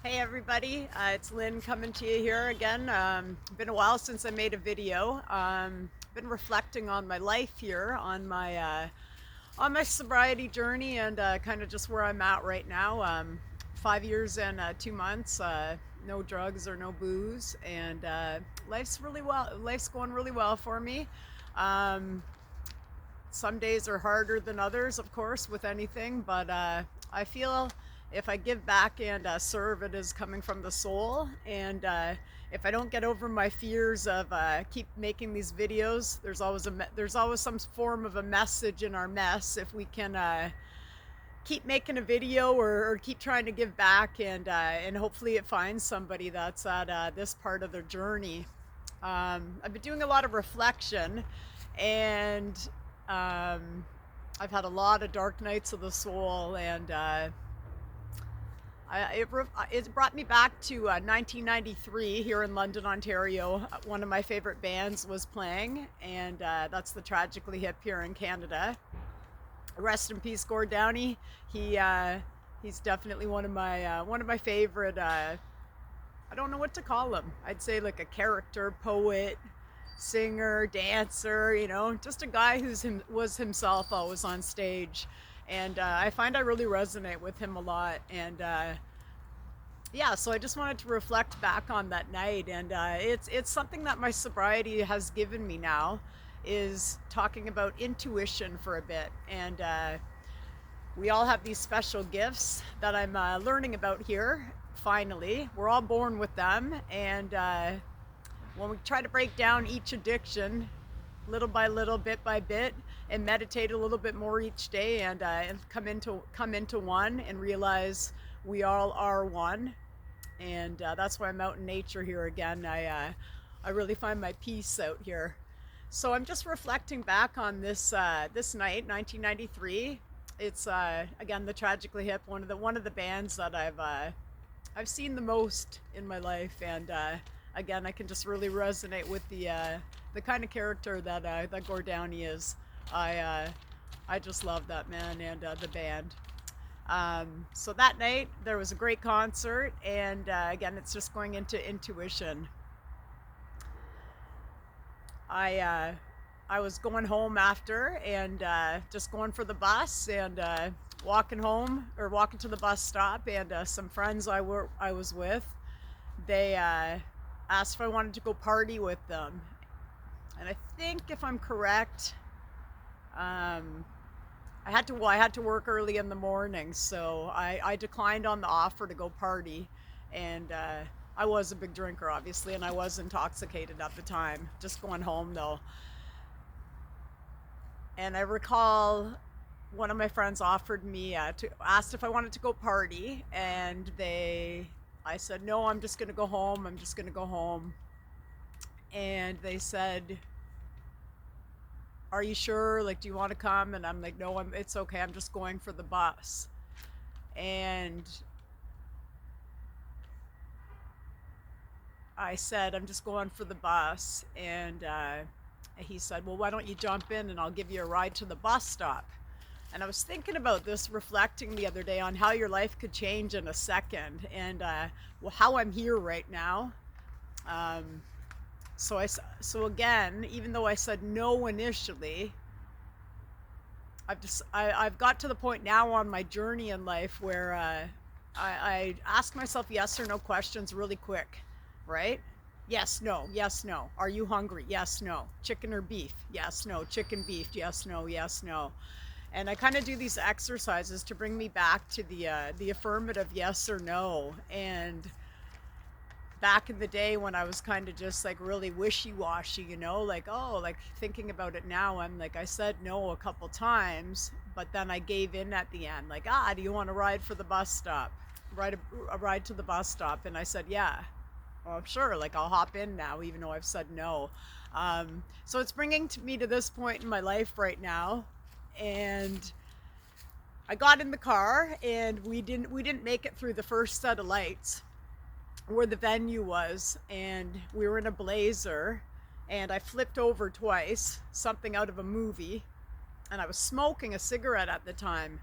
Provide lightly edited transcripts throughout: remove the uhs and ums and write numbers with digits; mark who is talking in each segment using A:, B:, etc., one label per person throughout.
A: Hey everybody, it's Lynn coming to you here again. Been a while since I made a video. Been reflecting on my life here, on my sobriety journey, and kind of just where I'm at right now. 5 years and 2 months, no drugs or no booze, and life's going really well for me. Um, some days are harder than others, of course, with anything, but I feel if I give back and serve, it is coming from the soul. And if I don't get over my fears of keep making these videos, there's always some form of a message in our mess. If we can keep making a video or keep trying to give back, and hopefully it finds somebody that's at this part of their journey. I've been doing a lot of reflection, and um, I've had a lot of dark nights of the soul, and it brought me back to 1993 here in London, Ontario. One of my favorite bands was playing, and that's the Tragically Hip here in Canada. Rest in peace, Gord Downey. He's definitely one of my favorite. I don't know what to call him. I'd say like a character, poet, singer, dancer. Just a guy was himself always on stage, and I find I really resonate with him a lot. And yeah, so I just wanted to reflect back on that night, and it's something that my sobriety has given me now, is talking about intuition for a bit. And we all have these special gifts that I'm learning about here. Finally, we're all born with them, and when we try to break down each addiction little by little, bit by bit, and meditate a little bit more each day, and come into one and realize we all are one. And that's why I'm out in nature here again. I really find my peace out here. So I'm just reflecting back on this night, 1993. It's again the Tragically Hip, one of the bands that I've seen the most in my life, and again I can just really resonate with the kind of character that Gord Downey is. I just love that man and the band. So that night there was a great concert, and again it's just going into intuition. I was going home after, and just going for the bus, and walking home, or walking to the bus stop, and some friends I was with, they asked if I wanted to go party with them. And I think, if I'm correct, I had to work early in the morning, so I declined on the offer to go party. And I was a big drinker, obviously, and I was intoxicated at the time, just going home though. And I recall one of my friends offered me asked if I wanted to go party, and I said no, I'm just gonna go home. I'm just gonna go home. And they said, "Are you sure? Like, do you want to come?" And I'm like, "No, it's okay. I'm just going for the bus." And I said, "I'm just going for the bus." And he said, "Well, why don't you jump in and I'll give you a ride to the bus stop?" And I was thinking about this, reflecting the other day on how your life could change in a second, and well, how I'm here right now. Um, so again, even though I said no initially, I've got to the point now on my journey in life where I ask myself yes or no questions really quick, right? Yes, no, yes, no. Are you hungry? Yes, no. Chicken or beef? Yes, no. Chicken, beef? Yes, no, yes, no. And I kind of do these exercises to bring me back to the affirmative yes or no. And back in the day when I was kind of just like really wishy-washy, like, oh, like thinking about it now, I'm like, I said no a couple times, but then I gave in at the end, like, do you want to ride for the bus stop? A ride to the bus stop? And I said, yeah. Well, sure, like I'll hop in now, even though I've said no. So it's bringing me to this point in my life right now, and I got in the car, and we didn't make it through the first set of lights where the venue was, and we were in a blazer, and I flipped over twice, something out of a movie, and I was smoking a cigarette at the time.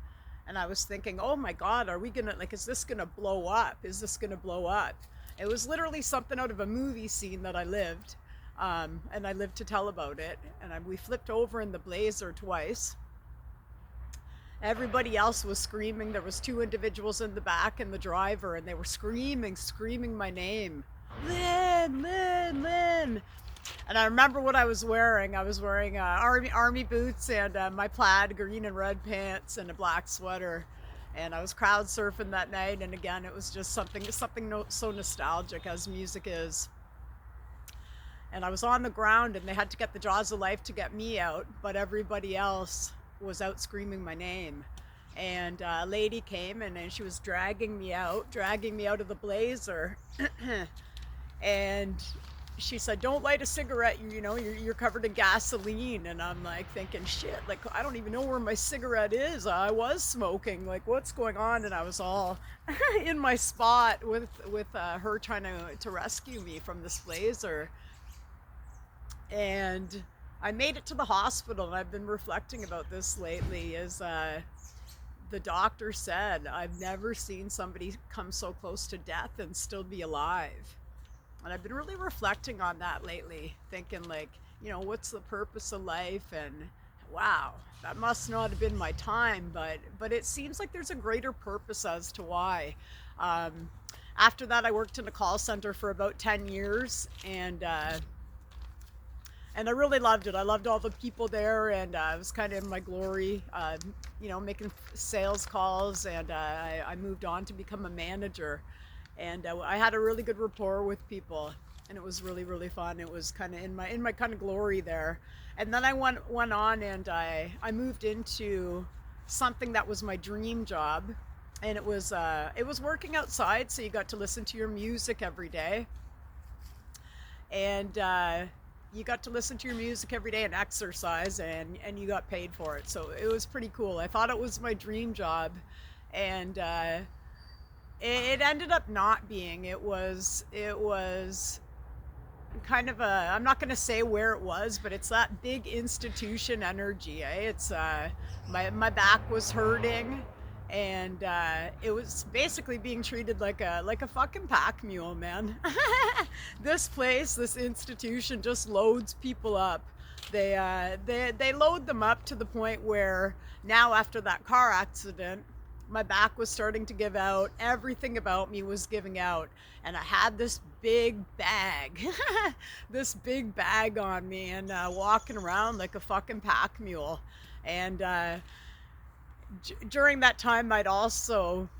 A: And I was thinking, oh my God, are we gonna, like, is this gonna blow up? Is this gonna blow up? It was literally something out of a movie scene that I lived. And I lived to tell about it. And we flipped over in the Blazer twice. Everybody else was screaming. There was two individuals in the back and the driver, and they were screaming my name. Lynn, Lynn, Lynn. And I remember what I was wearing. I was wearing army boots and my plaid green and red pants and a black sweater. And I was crowd surfing that night. And again, it was just something so nostalgic as music is. And I was on the ground, and they had to get the jaws of life to get me out, but everybody else was out screaming my name. And a lady came, and she was dragging me out of the Blazer. And she said, don't light a cigarette, you know, you're covered in gasoline. And I'm like thinking, shit, like, I don't even know where my cigarette is. I was smoking, like, what's going on? And I was all in my spot with her trying to rescue me from this Blazer. And I made it to the hospital, and I've been reflecting about this lately, is the doctor said, I've never seen somebody come so close to death and still be alive. And I've been really reflecting on that lately, thinking, like, you know, what's the purpose of life? And wow, that must not have been my time, but it seems like there's a greater purpose as to why. After that, I worked in a call center for about 10 years, and I really loved it. I loved all the people there, and I was kind of in my glory, you know, making sales calls, and I moved on to become a manager. And I had a really good rapport with people, and it was really, really fun. It was kind of in my kind of glory there. And then I went on, and I moved into something that was my dream job, and it was working outside, so you got to listen to your music every day. And you got to listen to your music every day and exercise, and you got paid for it. So it was pretty cool. I thought it was my dream job, and it ended up not being. It was kind of a, I'm not going to say where it was, but it's that big institution energy. It's my back was hurting, and it was basically being treated like a fucking pack mule, man. This place, this institution, just loads people up. They load them up to the point where now, after that car accident, my back was starting to give out. Everything about me was giving out, and I had this big bag, this big bag on me, and walking around like a fucking pack mule. And during that time, I'd also,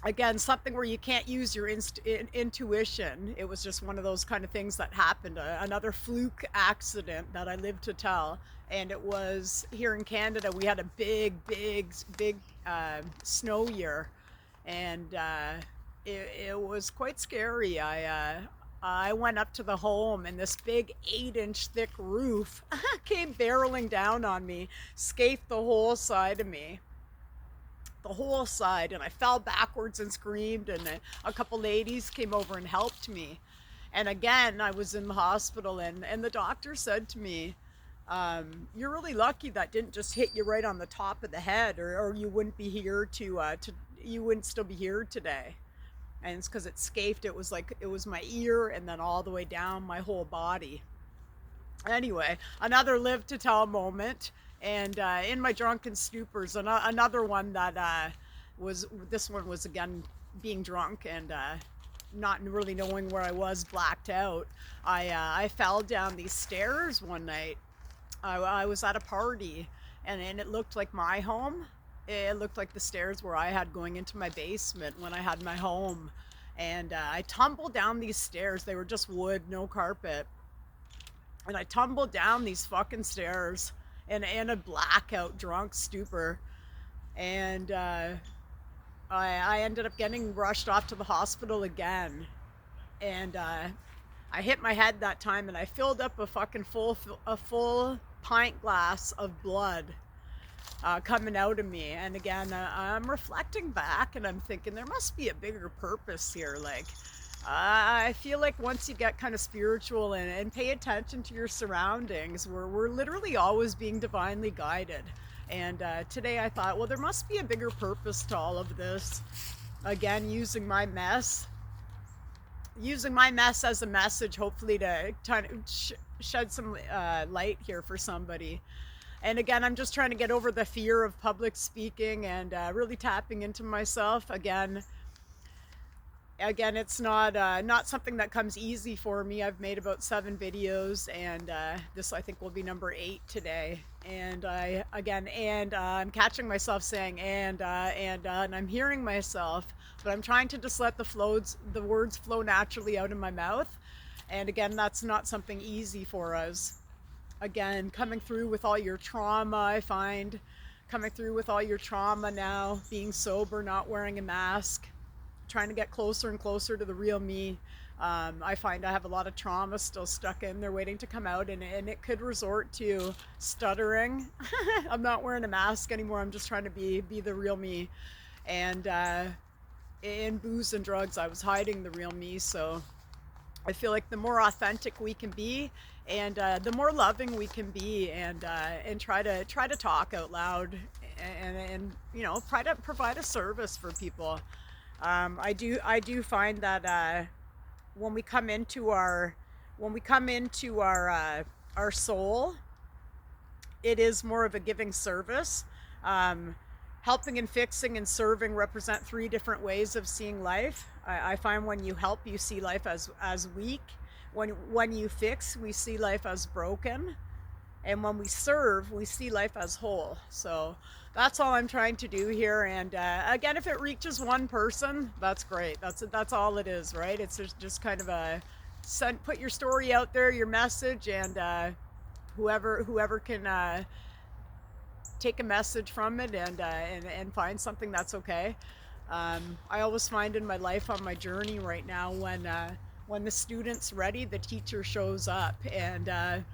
A: again, something where you can't use your intuition. It was just one of those kind of things that happened, another fluke accident that I lived to tell. And it was here in Canada. We had a big snow year, and it was quite scary. I went up to the home, and this big 8-inch thick roof came barreling down on me, scathed the whole side of me. The whole side, and I fell backwards and screamed, and a couple ladies came over and helped me. And again, I was in the hospital, and the doctor said to me, you're really lucky that didn't just hit you right on the top of the head, or you wouldn't be here you wouldn't still be here today. And it's because it scaped. It was like, it was my ear, and then all the way down my whole body. Anyway, another live to tell moment. And in my drunken stupors, another one that this one was again being drunk and not really knowing where I was, blacked out. I fell down these stairs one night. I was at a party, and it looked like my home. It looked like the stairs where I had going into my basement when I had my home. And I tumbled down these stairs. They were just wood, no carpet. And I tumbled down these fucking stairs in a blackout drunk stupor. And I ended up getting rushed off to the hospital again. And I hit my head that time, and I filled up a fucking full pint glass of blood coming out of me. And again, I'm reflecting back, and I'm thinking there must be a bigger purpose here. Like, I feel like once you get kind of spiritual and pay attention to your surroundings, we're literally always being divinely guided. And today I thought, well, there must be a bigger purpose to all of this. Again, using my mess as a message, hopefully to kind of shed some light here for somebody. And again, I'm just trying to get over the fear of public speaking and really tapping into myself. Again, it's not something that comes easy for me. I've made about 7 videos, and this I think will be number 8 today. And I'm catching myself saying and I'm hearing myself, but I'm trying to just let the words flow naturally out of my mouth. And again, that's not something easy for us. Again, coming through with all your trauma, I find coming through with all your trauma now, being sober, not wearing a mask, trying to get closer and closer to the real me. I find I have a lot of trauma still stuck in there waiting to come out, and it could resort to stuttering. I'm not wearing a mask anymore. I'm just trying to be the real me. And in booze and drugs, I was hiding the real me. So I feel like the more authentic we can be, and the more loving we can be, and try to talk out loud, and try to provide a service for people. I do find that when we come into our soul, it is more of a giving service. Helping and fixing and serving represent 3 different ways of seeing life. I find when you help, you see life as weak. When you fix, we see life as broken. And when we serve, we see life as whole. So that's all I'm trying to do here. And again, if it reaches one person, that's great. That's all it is, right? It's just kind of put your story out there, your message, and whoever can take a message from it and find something, that's okay. I always find in my life, on my journey right now, when the student's ready, the teacher shows up. And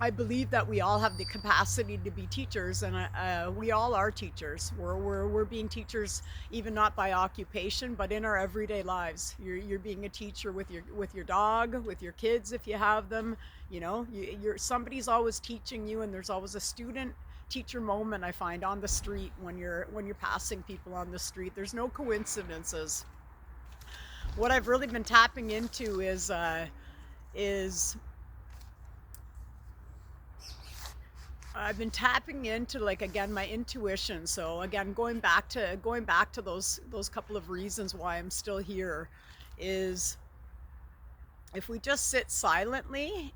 A: I believe that we all have the capacity to be teachers, and we all are teachers. We're being teachers, even not by occupation, but in our everyday lives. You're being a teacher with your dog, with your kids if you have them. Somebody's always teaching you, and there's always a student teacher moment, I find, on the street when you're passing people on the street. There's no coincidences. What I've really been tapping into is I've been tapping into, like, again, my intuition. So again, going back to those couple of reasons why I'm still here, is if we just sit silently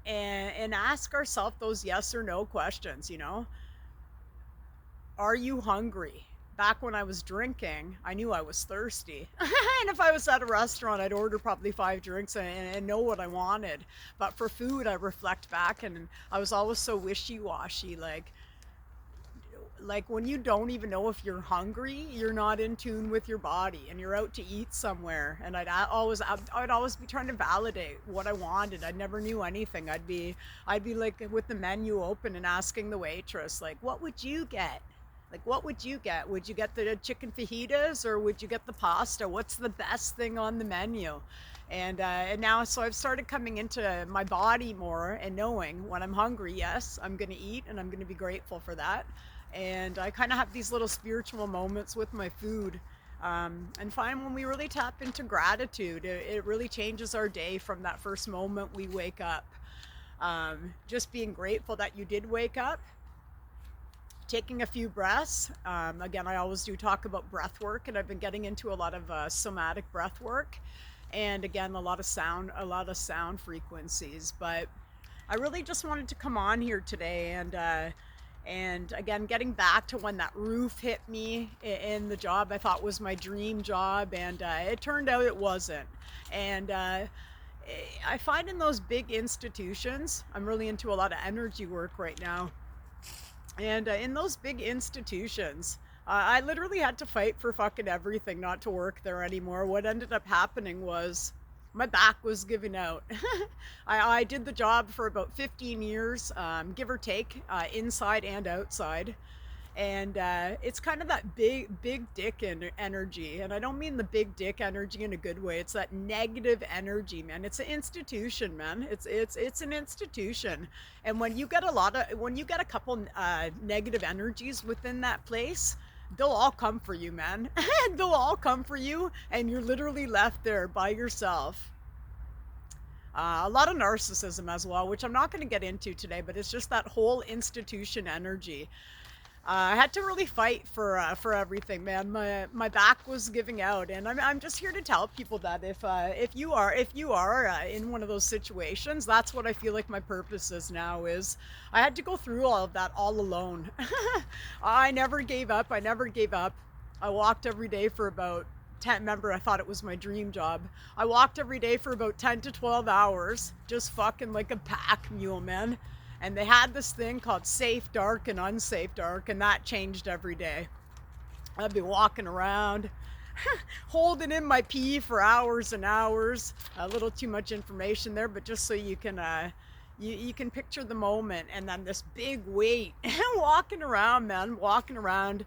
A: and ask ourselves those yes or no questions. Are you hungry? Back when I was drinking, I knew I was thirsty. And if I was at a restaurant, I'd order probably 5 drinks and know what I wanted. But for food, I reflect back, and I was always so wishy-washy. Like when you don't even know if you're hungry, you're not in tune with your body, and you're out to eat somewhere. And I'd always be trying to validate what I wanted. I never knew anything. I'd be like with the menu open and asking the waitress, like, what would you get? Like, what would you get? Would you get the chicken fajitas, or would you get the pasta? What's the best thing on the menu? And now, so I've started coming into my body more and knowing when I'm hungry, yes, I'm going to eat, and I'm going to be grateful for that. And I kind of have these little spiritual moments with my food. And find when we really tap into gratitude, it really changes our day from that first moment we wake up. Just being grateful that you did wake up. Taking a few breaths. Again, I always do talk about breath work, and I've been getting into a lot of somatic breath work, and again, a lot of sound frequencies. But I really just wanted to come on here today, and again, getting back to when that roof hit me in the job I thought was my dream job, and it turned out it wasn't. And I find in those big institutions, I'm really into a lot of energy work right now. And in those big institutions, I literally had to fight for fucking everything not to work there anymore. What ended up happening was my back was giving out. I did the job for about 15 years, give or take, inside and outside. And it's kind of that big dick energy, and I don't mean the big dick energy in a good way. It's that negative energy, man. It's an institution, man. It's an institution, and when you get a couple negative energies within that place, they'll all come for you, man. They'll all come for you, and you're literally left there by yourself. A lot of narcissism as well, which I'm not going to get into today, but it's just that whole institution energy. I had to really fight for everything, man. My back was giving out, and I'm just here to tell people that if you are in one of those situations, that's what I feel like my purpose is now. Is I had to go through all of that all alone. I never gave up. I never gave up. I walked every day for about 10. Remember, I thought it was my dream job. I walked every day for about 10 to 12 hours, just fucking like a pack mule, man. And they had this thing called safe dark and unsafe dark, and that changed every day. I'd be walking around, holding in my pee for hours and hours. A little too much information there, but just so you can you can picture the moment. And then this big weight, walking around, man, walking around,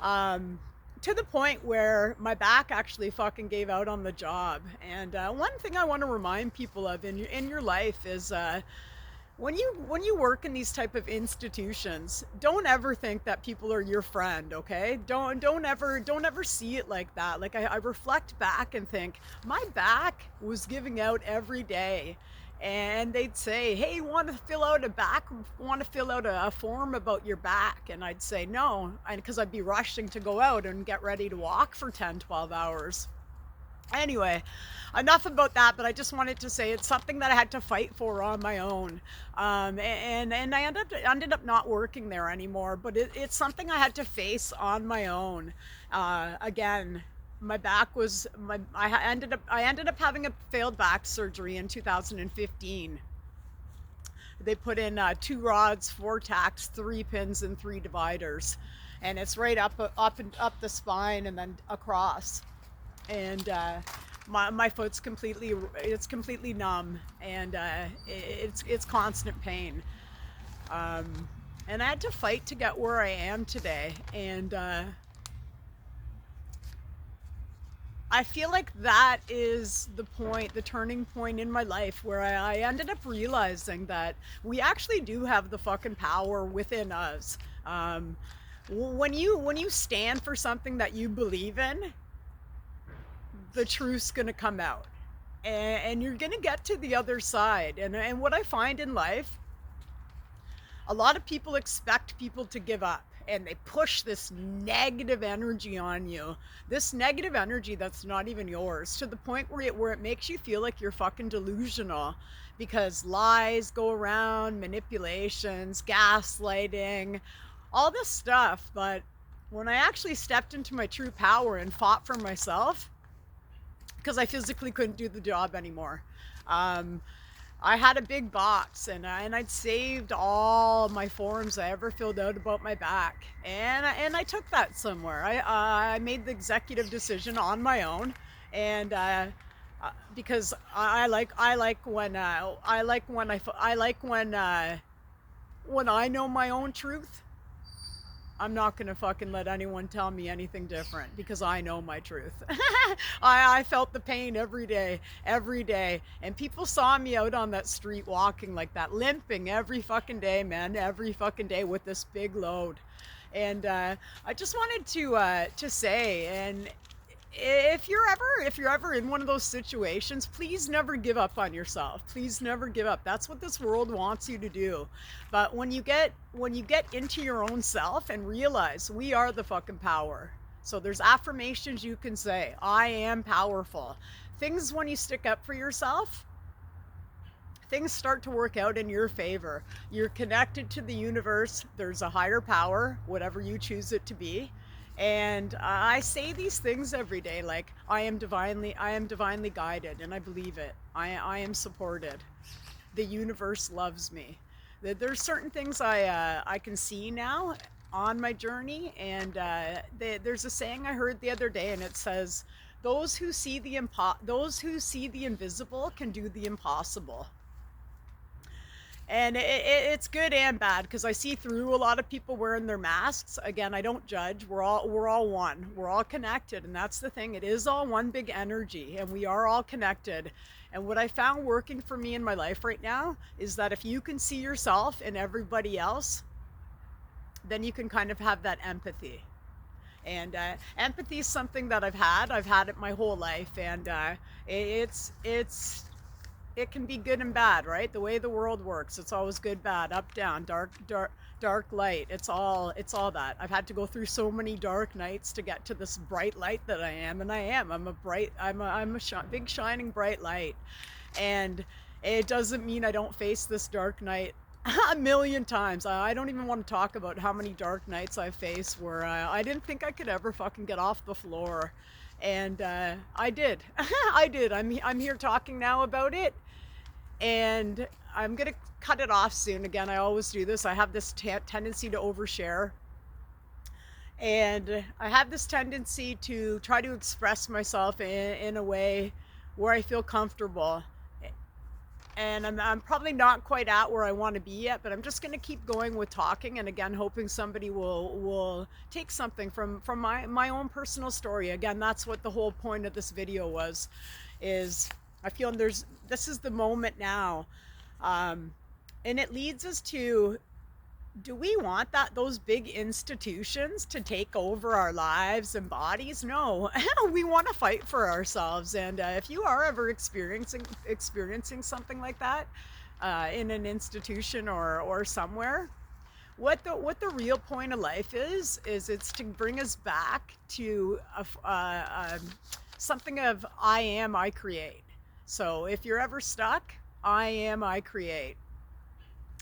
A: to the point where my back actually fucking gave out on the job. And one thing I want to remind people of in your life is when you work in these type of institutions, don't ever think that people are your friend, okay? Don't ever see it like that. Like I reflect back and think, my back was giving out every day. And they'd say, hey, want to fill out a form about your back? And I'd say no, because I'd be rushing to go out and get ready to walk for 10, 12 hours. Anyway, enough about that, but I just wanted to say it's something that I had to fight for on my own. And I ended up not working there anymore, but it's something I had to face on my own. Again, my back was I ended up having a failed back surgery in 2015. They put in 2 rods, 4 tacks, 3 pins, and 3 dividers, and it's right up the spine and then across. And my foot's completely numb, and it's constant pain. And I had to fight to get where I am today, and I feel like that is the turning point in my life, where I ended up realizing that we actually do have the fucking power within us. When you stand for something that you believe in, the truth's gonna come out, and you're gonna get to the other side. And what I find in life, a lot of people expect people to give up, and they push this negative energy on you, this negative energy that's not even yours, to the point where it makes you feel like you're fucking delusional, because lies go around, manipulations, gaslighting, all this stuff. But when I actually stepped into my true power and fought for myself, because I physically couldn't do the job anymore. I had a big box, and I'd saved all my forms I ever filled out about my back, and I took that somewhere. I made the executive decision on my own, and because I like when I know my own truth. I'm not gonna fucking let anyone tell me anything different, because I know my truth. I felt the pain every day, and people saw me out on that street walking like that, limping every fucking day, man, every fucking day with this big load. And I just wanted to say, and if you're ever in one of those situations, please never give up on yourself. Please never give up. That's what this world wants you to do. But when you get into your own self and realize we are the fucking power. So there's affirmations you can say. I am powerful. Things, when you stick up for yourself, things start to work out in your favor. You're connected to the universe. There's a higher power, whatever you choose it to be. And I say these things every day, like I am divinely guided, and I believe it. I am supported. The universe loves me. There's certain things I can see now on my journey, and there's a saying I heard the other day, and it says, those who see the invisible can do the impossible. And it's good and bad because I see through a lot of people wearing their masks. Again, I don't judge. We're all one. We're all connected, and that's the thing. It is all one big energy, and we are all connected. And what I found working for me in my life right now is that if you can see yourself in everybody else, then you can kind of have that empathy. And empathy is something that I've had. I've had it my whole life, and it's it can be good and bad, right? The way the world works, it's always good, bad, up, down, dark, light. It's all that. I've had to go through so many dark nights to get to this bright light that I am, and I am. I'm a big shining bright light, and it doesn't mean I don't face this dark night a million times. I don't even want to talk about how many dark nights I've faced where I didn't think I could ever fucking get off the floor. And I did. I did. I'm here talking now about it, and I'm gonna cut it off soon. Again, I always do this. I have this tendency to overshare, and I have this tendency to try to express myself in a way where I feel comfortable. And I'm probably not quite at where I want to be yet, but I'm just going to keep going with talking, and again hoping somebody will take something from my own personal story. Again, that's what the whole point of this video was, is I feel this is the moment now, and it leads us to, do we want those big institutions to take over our lives and bodies? No. We want to fight for ourselves. And if you are ever experiencing something like that in an institution or somewhere, what the real point of life is it's to bring us back to something of I create. So if you're ever stuck, I create,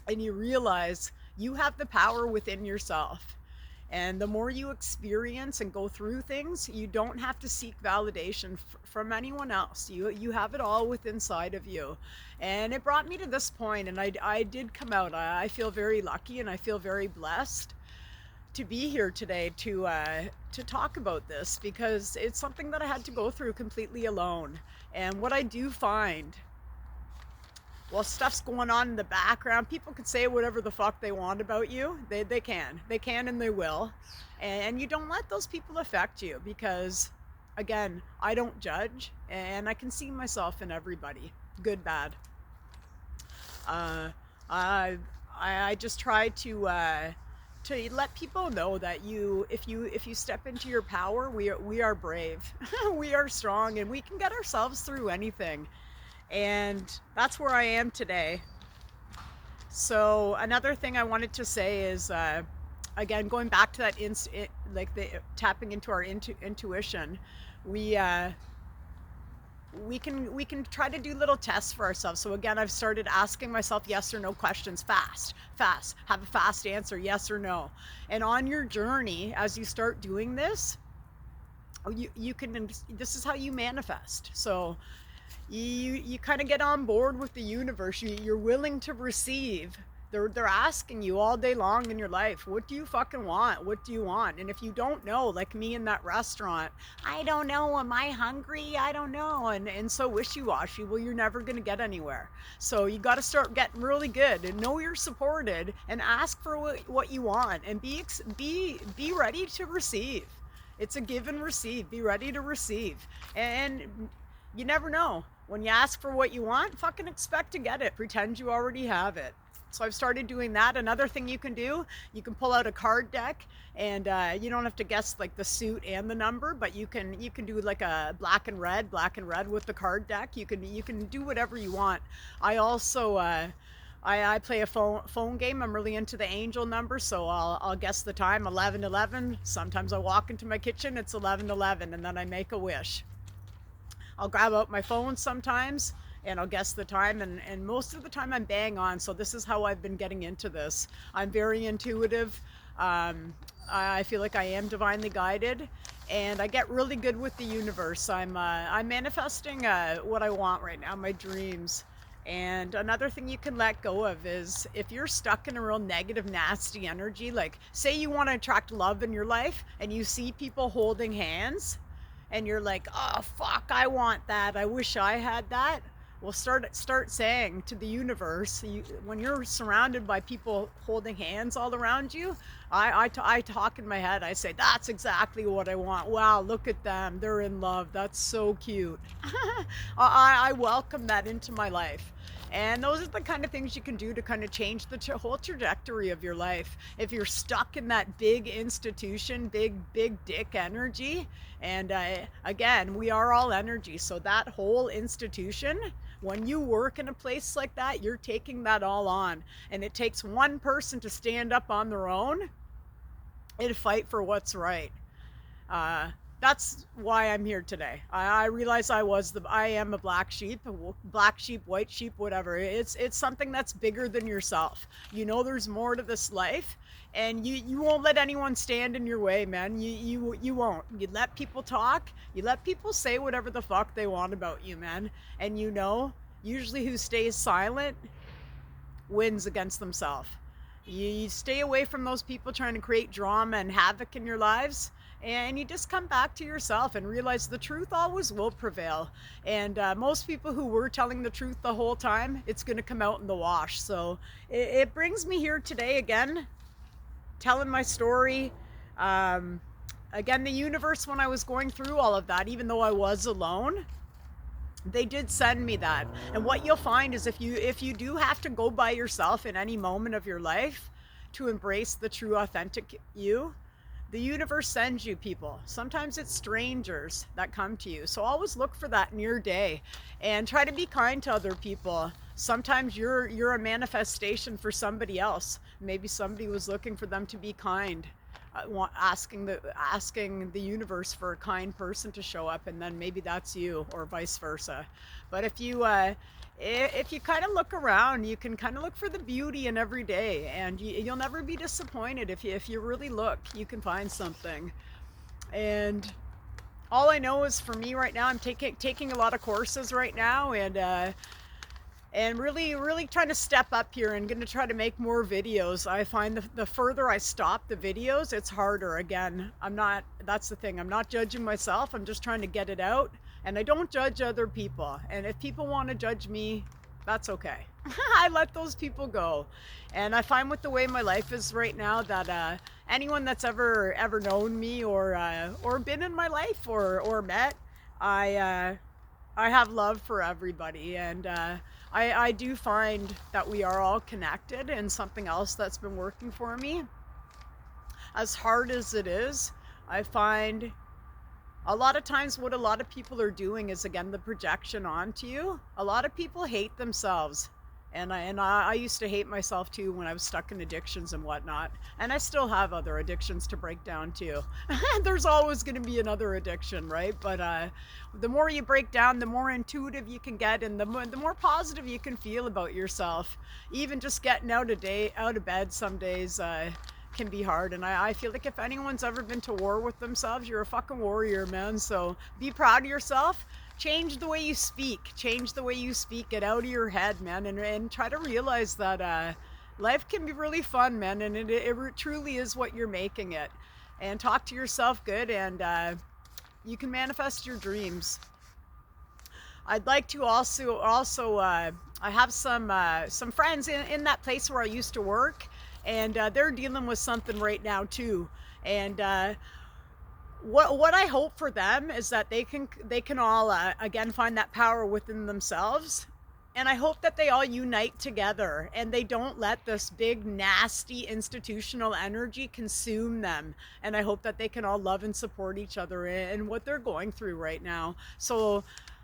A: and you realize you have the power within yourself. And the more you experience and go through things, you don't have to seek validation from anyone else. You have it all within inside of you. And it brought me to this point, and I did come out. I feel very lucky, and I feel very blessed to be here today to talk about this, because it's something that I had to go through completely alone. And what I do find, while stuff's going on in the background, people can say whatever the fuck they want about you. They can and they will. And you don't let those people affect you, because again, I don't judge, and I can see myself in everybody, good, bad. I just try to let people know that if you step into your power, we are brave. We are strong, and we can get ourselves through anything. And that's where I am today. So another thing I wanted to say is, again, going back to that, tapping into our intuition, we can try to do little tests for ourselves. So again, I've started asking myself yes or no questions fast, have a fast answer, yes or no. And on your journey, as you start doing this, you can, this is how you manifest. So you kind of get on board with the universe. You're willing to receive. They're asking you all day long in your life, what do you fucking want? What do you want? And if you don't know, like me in that restaurant, I don't know, am I hungry? I don't know. And so wishy-washy, well, you're never going to get anywhere. So you got to start getting really good and know you're supported, and ask for what you want, and be ready to receive. It's a give and receive. Be ready to receive. And you never know. When you ask for what you want, fucking expect to get it. Pretend you already have it. So I've started doing that. Another thing you can do, you can pull out a card deck, and you don't have to guess like the suit and the number, but you can do like a black and red with the card deck. You can do whatever you want. I also I play a phone game. I'm really into the angel number, so I'll guess the time, 11:11. Sometimes I walk into my kitchen, it's 11:11, and then I make a wish. I'll grab out my phone sometimes, and I'll guess the time, and most of the time I'm bang on. So this is how I've been getting into this. I'm very intuitive. I feel like I am divinely guided, and I get really good with the universe. I'm manifesting what I want right now, my dreams. And another thing you can let go of is, if you're stuck in a real negative, nasty energy, like say you want to attract love in your life, and you see people holding hands, and you're like, oh fuck, I want that, I wish I had that. Well, start saying to the universe, when you're surrounded by people holding hands all around you, I talk in my head. I say, that's exactly what I want. Wow, look at them. They're in love. That's so cute. I welcome that into my life. And those are the kind of things you can do to kind of change the whole trajectory of your life. If you're stuck in that big institution, big dick energy, and again, we are all energy. So that whole institution, when you work in a place like that, you're taking that all on. And it takes one person to stand up on their own and fight for what's right. Uh, that's why I'm here today. I realize I am a black sheep, white sheep, whatever. It's something that's bigger than yourself. You know, there's more to this life, and you won't let anyone stand in your way, man. You won't. You let people talk. You let people say whatever the fuck they want about you, man. And you know, usually who stays silent wins against themselves. You stay away from those people trying to create drama and havoc in your lives, and you just come back to yourself and realize the truth always will prevail. And most people who were telling the truth the whole time, it's going to come out in the wash. So it brings me here today again, telling my story. Again, the universe, when I was going through all of that, even though I was alone, they did send me that. And what you'll find is if you do have to go by yourself in any moment of your life to embrace the true authentic you, the universe sends you people. Sometimes it's strangers that come to you. So always look for that in your day and try to be kind to other people. Sometimes you're a manifestation for somebody else. Maybe somebody was looking for them to be kind. Asking the universe for a kind person to show up, and then maybe that's you, or vice versa. But if you kind of look around, you can kind of look for the beauty in every day, and you'll never be disappointed. If you really look, you can find something. And all I know is, for me right now, I'm taking a lot of courses right now, and really trying to step up here and going to try to make more videos. I find the further I stop the videos, it's harder. Again, that's the thing. I'm not judging myself. I'm just trying to get it out. And I don't judge other people. And if people want to judge me, that's okay. I let those people go. And I find with the way my life is right now that anyone that's ever known me or been in my life or met, I have love for everybody. And I do find that we are all connected, and something else that's been working for me, as hard as it is, I find a lot of times what a lot of people are doing is, again, the projection onto you. A lot of people hate themselves. And I used to hate myself too when I was stuck in addictions and whatnot. And I still have other addictions to break down too. There's always going to be another addiction, right? But the more you break down, the more intuitive you can get, and the more positive you can feel about yourself. Even just getting out of bed some days can be hard. And I feel like if anyone's ever been to war with themselves, you're a fucking warrior, man. So be proud of yourself. Change the way you speak. Get out of your head, man, and try to realize that life can be really fun, man, and it truly is what you're making it. And talk to yourself good, and you can manifest your dreams. I'd like to also I have some friends in that place where I used to work, and they're dealing with something right now too. And what I hope for them is that they can all again find that power within themselves, and I hope that they all unite together and they don't let this big nasty institutional energy consume them. And I hope that they can all love and support each other in what they're going through right now. So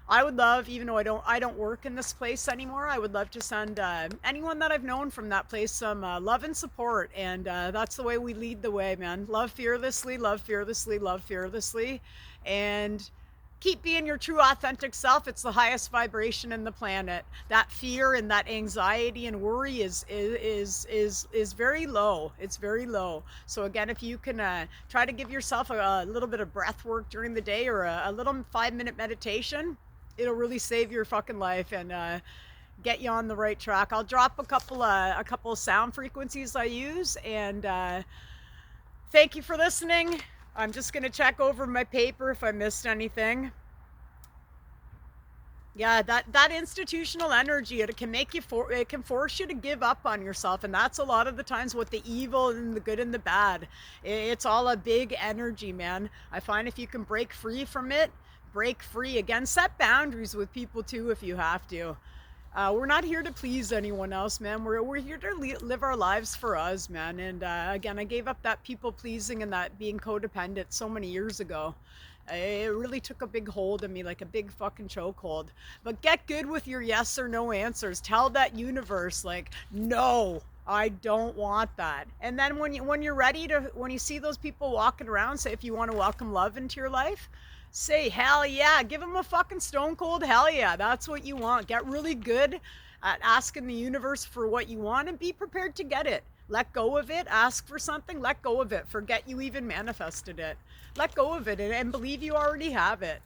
A: I would love, even though I don't work in this place anymore, I would love to send anyone that I've known from that place some love and support. And that's the way we lead the way, man. Love fearlessly, love fearlessly, love fearlessly. And keep being your true authentic self. It's the highest vibration in the planet. That fear and that anxiety and worry is very low. It's very low. So again, if you can try to give yourself a little bit of breath work during the day, or a little 5-minute meditation, it'll really save your fucking life and get you on the right track. I'll drop a couple sound frequencies I use, and thank you for listening. I'm just going to check over my paper if I missed anything. Yeah, that institutional energy, it can make you it can force you to give up on yourself, and that's a lot of the times what the evil and the good and the bad. It's all a big energy, man. I find if you can break free from it, break free again, set boundaries with people too if you have to. We're not here to please anyone else, man. We're here to live our lives for us, man. And again, I gave up that people pleasing and that being codependent so many years ago. It really took a big hold of me, like a big fucking chokehold. But get good with your yes or no answers. Tell that universe, like, no, I don't want that. And then when you're ready to, when you see those people walking around, say if you want to welcome love into your life, say hell yeah, give them a fucking stone cold hell yeah. That's what you want. Get really good at asking the universe for what you want and be prepared to get it. Let go of it, ask for something, let go of it. Forget you even manifested it. Let go of it and believe you already have it.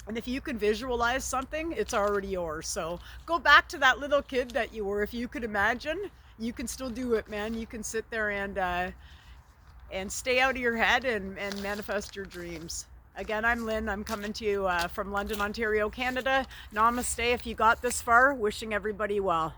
A: And if you can visualize something, it's already yours. So go back to that little kid that you were. If you could imagine, you can still do it, man. You can sit there and stay out of your head and manifest your dreams. Again, I'm Lynn. I'm coming to you from London, Ontario, Canada. Namaste if you got this far. Wishing everybody well.